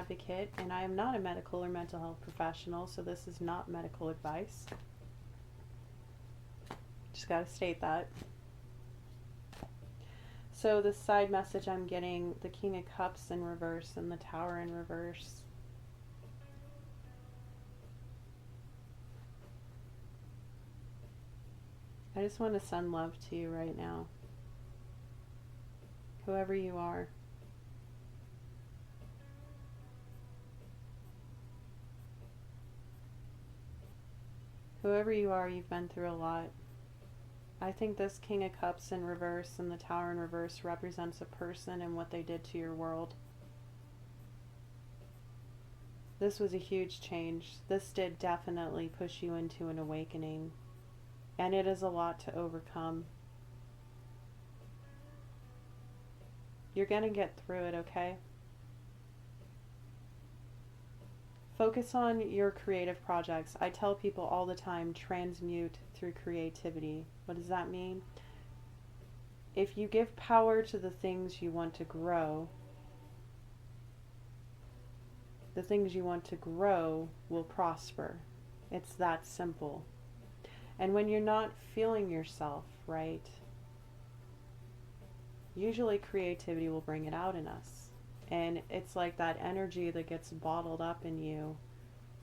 advocate, and I am not a medical or mental health professional, so this is not medical advice. Just gotta state that. So the side message I'm getting, the King of Cups in reverse and the Tower in reverse. I just want to send love to you right now. Whoever you are. Whoever you are, you've been through a lot. I think this King of Cups in reverse and the Tower in reverse represents a person and what they did to your world. This was a huge change. This did definitely push you into an awakening. And it is a lot to overcome. You're going to get through it, okay? Focus on your creative projects. I tell people all the time, transmute through creativity. What does that mean? If you give power to the things you want to grow, the things you want to grow will prosper. It's that simple. And when you're not feeling yourself, right, usually creativity will bring it out in us. And it's like that energy that gets bottled up in you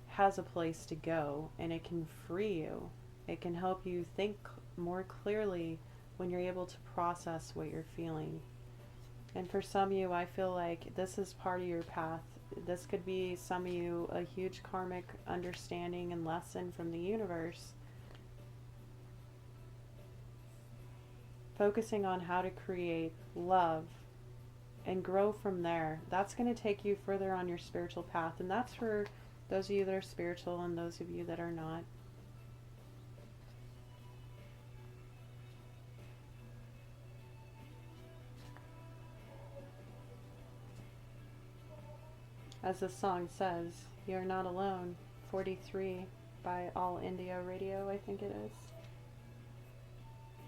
has a place to go, and it can free you. It can help you think more clearly when you're able to process what you're feeling. And for some of you, I feel like this is part of your path. This could be some of you a huge karmic understanding and lesson from the universe. Focusing on how to create love and grow from there. That's going to take you further on your spiritual path. And that's for those of you that are spiritual and those of you that are not. As the song says, you're not alone. 43 by All India Radio, I think it is.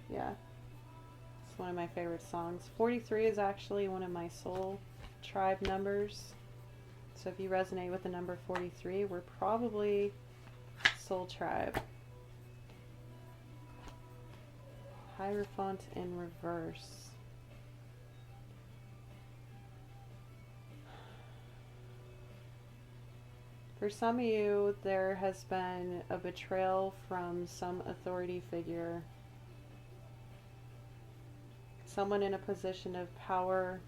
Yeah. It's one of my favorite songs. 43 is actually one of my soul tribe numbers. So if you resonate with the number 43, we're probably soul tribe. Hierophant in reverse. For some of you, there has been a betrayal from some authority figure. Someone in a position of power.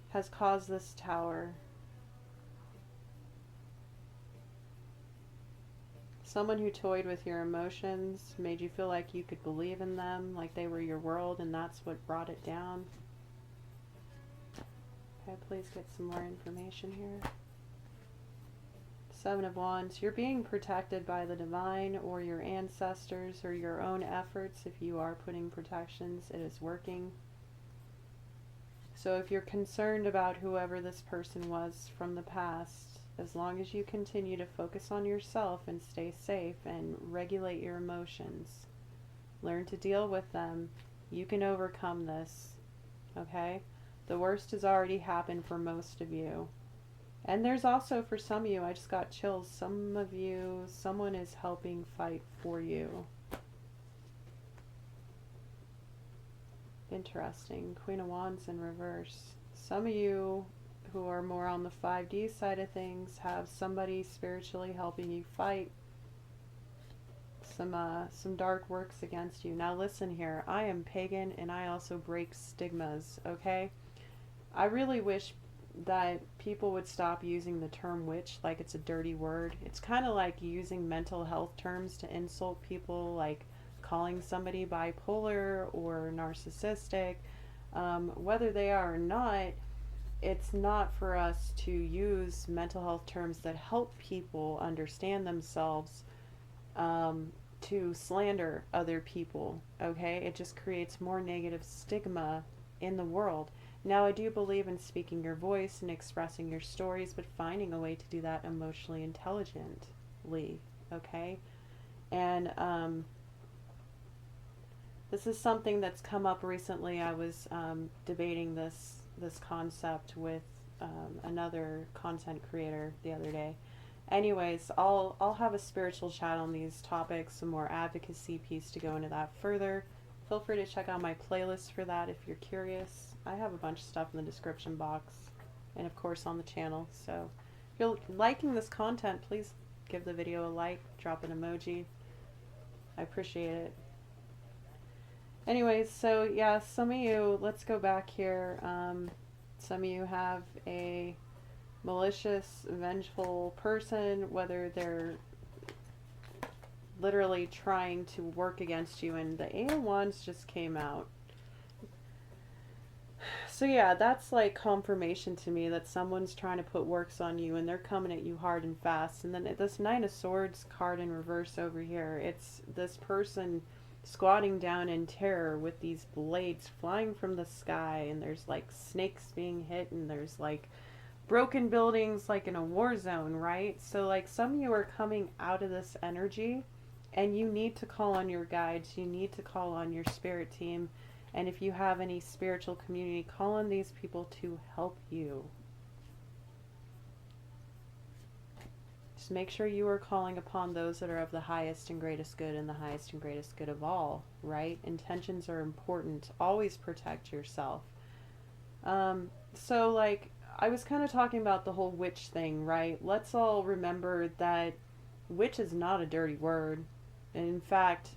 Has caused this tower. Someone who toyed with your emotions, made you feel like you could believe in them, like they were your world, and that's what brought it down. Okay, please get some more information here. 7 of Wands. You're being protected by the divine or your ancestors or your own efforts. If you are putting protections, it is working. So if you're concerned about whoever this person was from the past, as long as you continue to focus on yourself and stay safe and regulate your emotions, learn to deal with them, you can overcome this, okay? The worst has already happened for most of you. And there's also, for some of you, I just got chills, some of you, someone is helping fight for you. Interesting. Queen of Wands in reverse. Some of you who are more on the 5D side of things have somebody spiritually helping you fight some dark works against you. Now listen here, I am pagan and I also break stigmas, okay? I really wish that people would stop using the term witch like it's a dirty word. It's kind of like using mental health terms to insult people, like calling somebody bipolar or narcissistic. Whether they are or not, it's not for us to use mental health terms that help people understand themselves to slander other people, okay? It just creates more negative stigma in the world. Now, I do believe in speaking your voice and expressing your stories, but finding a way to do that emotionally intelligently, okay? And This is something that's come up recently. I was debating this concept with another content creator the other day. Anyways, I'll have a spiritual chat on these topics, some more advocacy piece to go into that further. Feel free to check out my playlist for that if you're curious. I have a bunch of stuff in the description box and of course on the channel. So if you're liking this content, please give the video a like, drop an emoji. I appreciate it. Anyways, so yeah, some of you, let's go back here. Some of you have a malicious, vengeful person, whether they're literally trying to work against you, and the Eight of Wands just came out. So yeah, that's like confirmation to me that someone's trying to put works on you and they're coming at you hard and fast. And then this Nine of Swords card in reverse over here, it's this person squatting down in terror with these blades flying from the sky, and there's like snakes being hit, and there's like broken buildings like in a war zone, right? So like some of you are coming out of this energy and you need to call on your guides, you need to call on your spirit team, and if you have any spiritual community, call on these people to help you. Just make sure you are calling upon those that are of the highest and greatest good and the highest and greatest good of all, right? Intentions are important. Always protect yourself. So like I was kind of talking about the whole witch thing, right? Let's all remember that witch is not a dirty word. And in fact,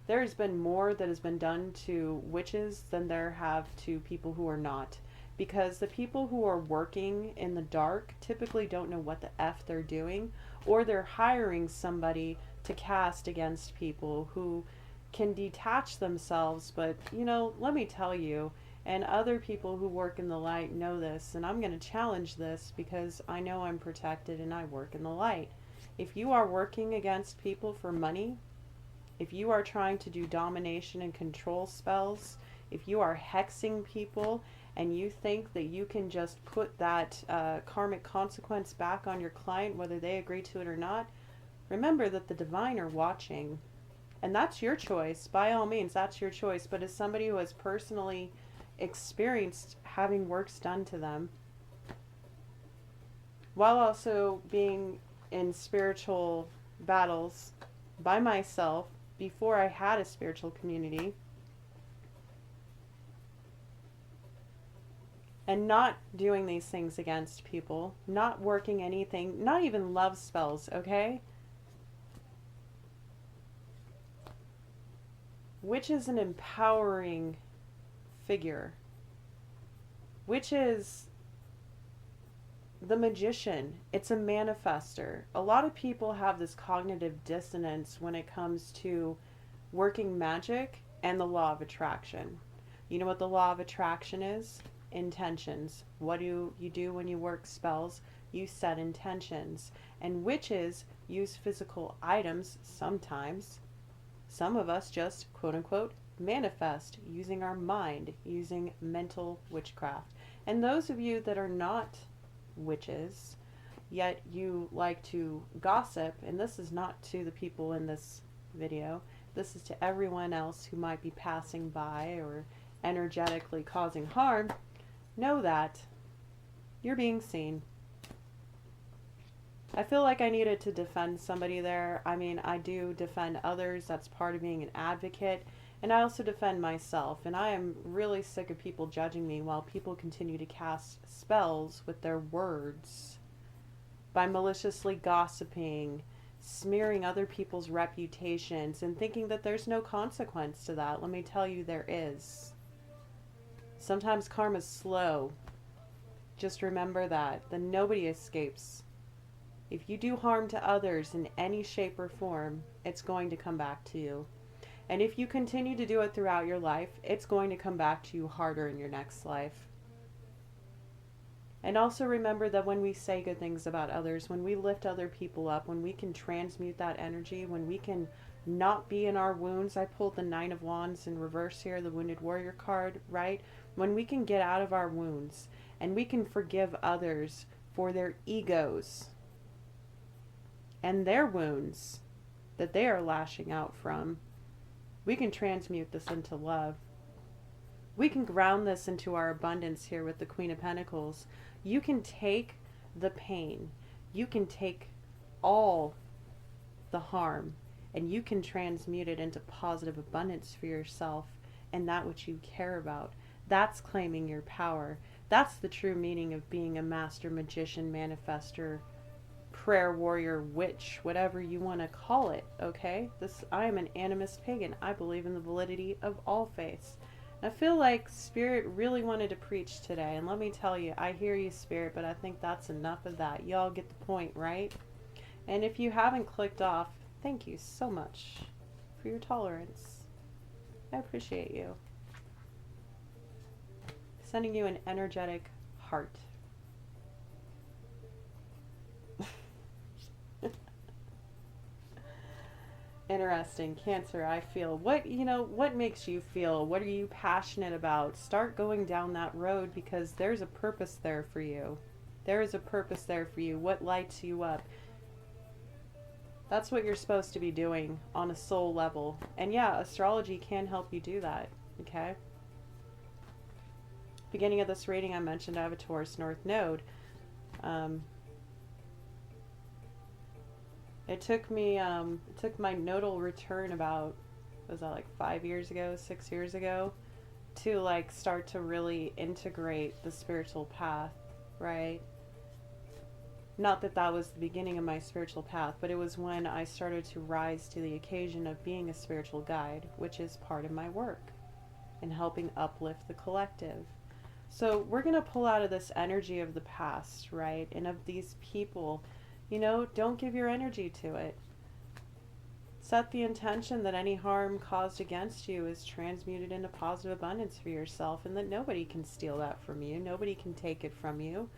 there's been more that has been done to witches than there have to people who are not. Because the people who are working in the dark typically don't know what the F they're doing, or they're hiring somebody to cast against people who can detach themselves. But, you know, let me tell you, and other people who work in the light know this, and I'm going to challenge this because I know I'm protected and I work in the light. If you are working against people for money, if you are trying to do domination and control spells, if you are hexing people, and you think that you can just put that karmic consequence back on your client, whether they agree to it or not, remember that the divine are watching. And that's your choice. By all means, that's your choice. But as somebody who has personally experienced having works done to them, while also being in spiritual battles by myself before I had a spiritual community, and not doing these things against people, not working anything, not even love spells, okay? Which is an empowering figure. Which is the magician. It's a manifester. A lot of people have this cognitive dissonance when it comes to working magic and the law of attraction. You know what the law of attraction is? Intentions. What do you do when you work spells? You set intentions. And witches use physical items sometimes. Some of us just, quote unquote, manifest using our mind, using mental witchcraft. And those of you that are not witches, yet you like to gossip, and this is not to the people in this video, this is to everyone else who might be passing by or energetically causing harm, know that you're being seen. I feel like I needed to defend somebody there. I mean, I do defend others. That's part of being an advocate. And I also defend myself. And I am really sick of people judging me while people continue to cast spells with their words by maliciously gossiping, smearing other people's reputations, and thinking that there's no consequence to that. Let me tell you, there is. Sometimes karma's slow. Just remember that nobody escapes. If you do harm to others in any shape or form, it's going to come back to you. And if you continue to do it throughout your life, it's going to come back to you harder in your next life. And also remember that when we say good things about others, when we lift other people up, when we can transmute that energy, when we can not be in our wounds. I pulled the Nine of Wands in reverse here, the Wounded Warrior card, right? When we can get out of our wounds and we can forgive others for their egos and their wounds that they are lashing out from, We can transmute this into love. We can ground this into our abundance here with the Queen of Pentacles. You can take the pain. You can take all the harm, and you can transmute it into positive abundance for yourself and that which you care about. That's claiming your power. That's the true meaning of being a master magician, manifester, prayer warrior, witch, whatever you want to call it, okay? I am an animist pagan. I believe in the validity of all faiths. I feel like Spirit really wanted to preach today, and let me tell you, I hear you, Spirit, but I think that's enough of that. Y'all get the point, right? And if you haven't clicked off, thank you so much for your tolerance. I appreciate you. Sending you an energetic heart. Interesting. Cancer, I feel. What makes you feel? What are you passionate about? Start going down that road, because there's a purpose there for you. There is a purpose there for you. What lights you up? That's what you're supposed to be doing on a soul level. And yeah, astrology can help you do that. Okay? Beginning of this reading, I mentioned I have a Taurus North Node. It took my nodal return about, was that like 5 years ago, 6 years ago, to like start to really integrate the spiritual path, right? Not that that was the beginning of my spiritual path, but it was when I started to rise to the occasion of being a spiritual guide, which is part of my work, and helping uplift the collective. So we're going to pull out of this energy of the past, right? And of these people. Don't give your energy to it. Set the intention that any harm caused against you is transmuted into positive abundance for yourself, and that nobody can steal that from you. Nobody can take it from you.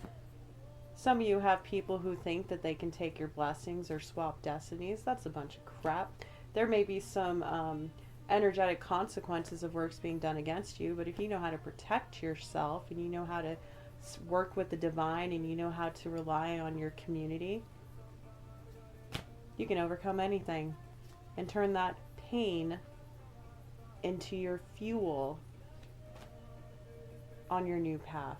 Some of you have people who think that they can take your blessings or swap destinies. That's a bunch of crap. There may be some energetic consequences of works being done against you, but if you know how to protect yourself, and you know how to work with the divine, and you know how to rely on your community, you can overcome anything and turn that pain into your fuel on your new path.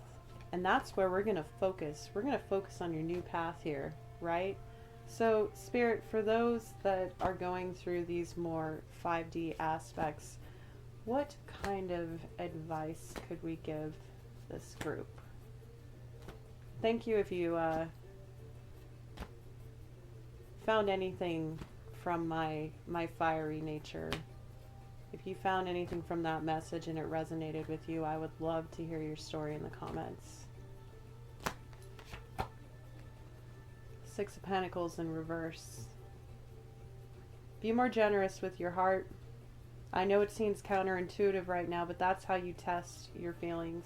And that's where we're going to focus. We're going to focus on your new path here, right? So, Spirit, for those that are going through these more 5D aspects, what kind of advice could we give this group? Thank you if you found anything from my fiery nature. If you found anything from that message and it resonated with you, I would love to hear your story in the comments. Six of Pentacles in reverse. Be more generous with your heart. I know it seems counterintuitive right now, but that's how you test your feelings.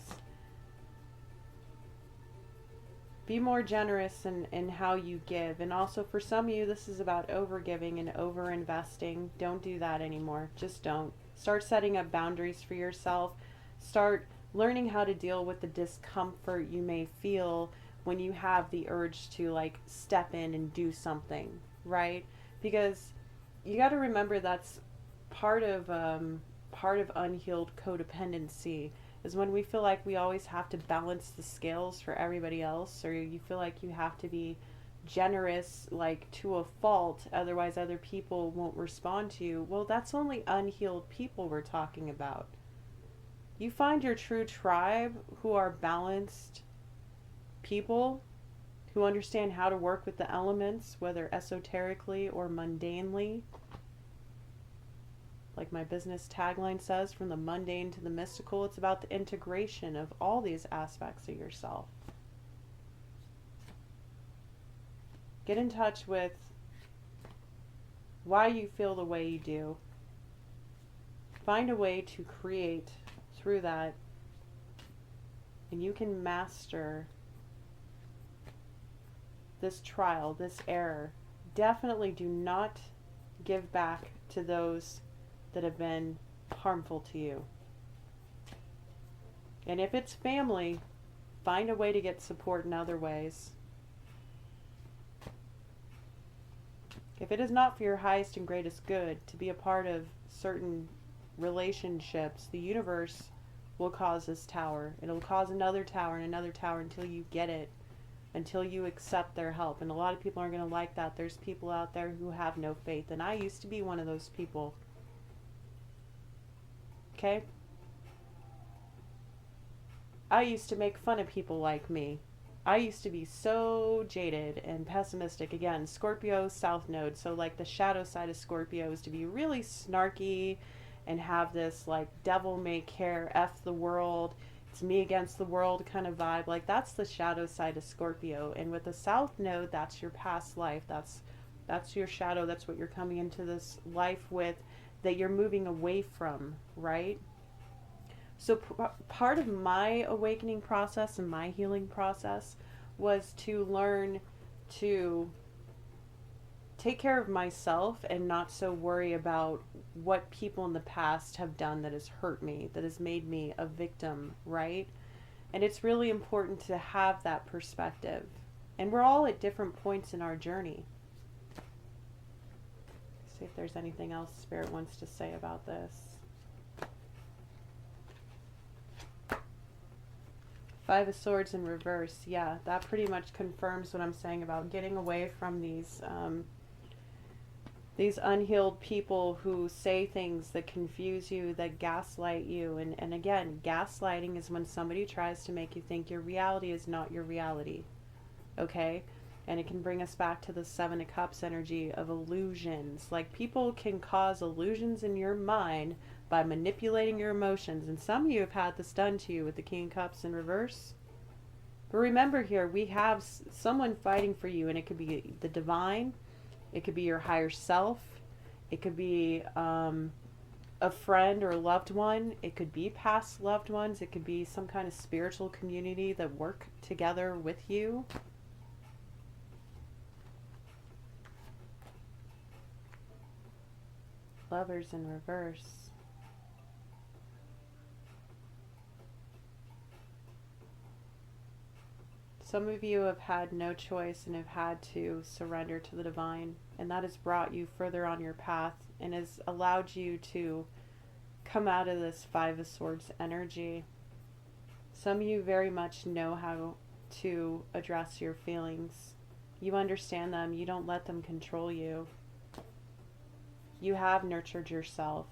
Be more generous in how you give. And also for some of you, this is about overgiving and over-investing. Don't do that anymore. Just don't. Start setting up boundaries for yourself. Start learning how to deal with the discomfort you may feel when you have the urge to like step in and do something, right? Because you got to remember that's part of unhealed codependency, is when we feel like we always have to balance the scales for everybody else, or you feel like you have to be generous like to a fault, otherwise other people won't respond to you. Well, that's only unhealed people we're talking about. You find your true tribe who are balanced people who understand how to work with the elements, whether esoterically or mundanely. Like my business tagline says, from the mundane to the mystical, it's about the integration of all these aspects of yourself. Get in touch with why you feel the way you do. Find a way to create through that, and you can master this trial, this error. Definitely do not give back to those that have been harmful to you. And if it's family, find a way to get support in other ways. If it is not for your highest and greatest good to be a part of certain relationships, the universe will cause this tower. It'll cause another tower and another tower until you get it, until you accept their help. And a lot of people aren't going to like that. There's people out there who have no faith. And I used to be one of those people. Okay? I used to make fun of people like me. I used to be so jaded and pessimistic. Again, Scorpio South Node. So like the shadow side of Scorpio is to be really snarky and have this like devil may care, F the world, it's me against the world kind of vibe. Like that's the shadow side of Scorpio. And with the South Node, that's your past life. That's your shadow. That's what you're coming into this life with, that you're moving away from, right? So part of my awakening process and my healing process was to learn to take care of myself and not so worry about what people in the past have done that has hurt me, that has made me a victim, right? And it's really important to have that perspective. And we're all at different points in our journey. See if there's anything else Spirit wants to say about this. Five of Swords in reverse. Yeah, that pretty much confirms what I'm saying about getting away from these unhealed people who say things that confuse you, that gaslight you. And again, gaslighting is when somebody tries to make you think your reality is not your reality. Okay? And it can bring us back to the Seven of Cups energy of illusions. Like people can cause illusions in your mind by manipulating your emotions. And some of you have had this done to you with the King of Cups in reverse. But remember here, we have someone fighting for you, and it could be the divine, it could be your higher self, it could be a friend or a loved one, it could be past loved ones, it could be some kind of spiritual community that work together with you. Lovers in reverse. Some of you have had no choice and have had to surrender to the divine, and that has brought you further on your path and has allowed you to come out of this Five of Swords energy. Some of you very much know how to address your feelings. You understand them. You don't let them control you. You have nurtured yourself.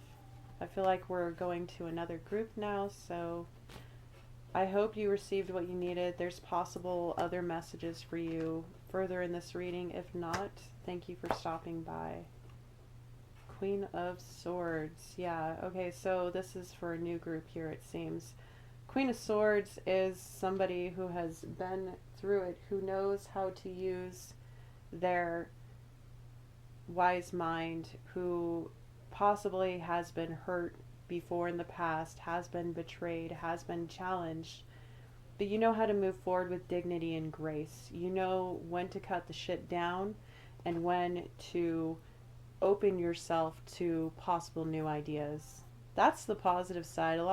I feel like we're going to another group now, so I hope you received what you needed. There's possible other messages for you further in this reading. If not, thank you for stopping by. Queen of Swords. Yeah, okay, so this is for a new group here, it seems. Queen of Swords is somebody who has been through it, who knows how to use their wise mind, who possibly has been hurt before in the past, has been betrayed, has been challenged, but you know how to move forward with dignity and grace. You know when to cut the shit down and when to open yourself to possible new ideas. That's the positive side.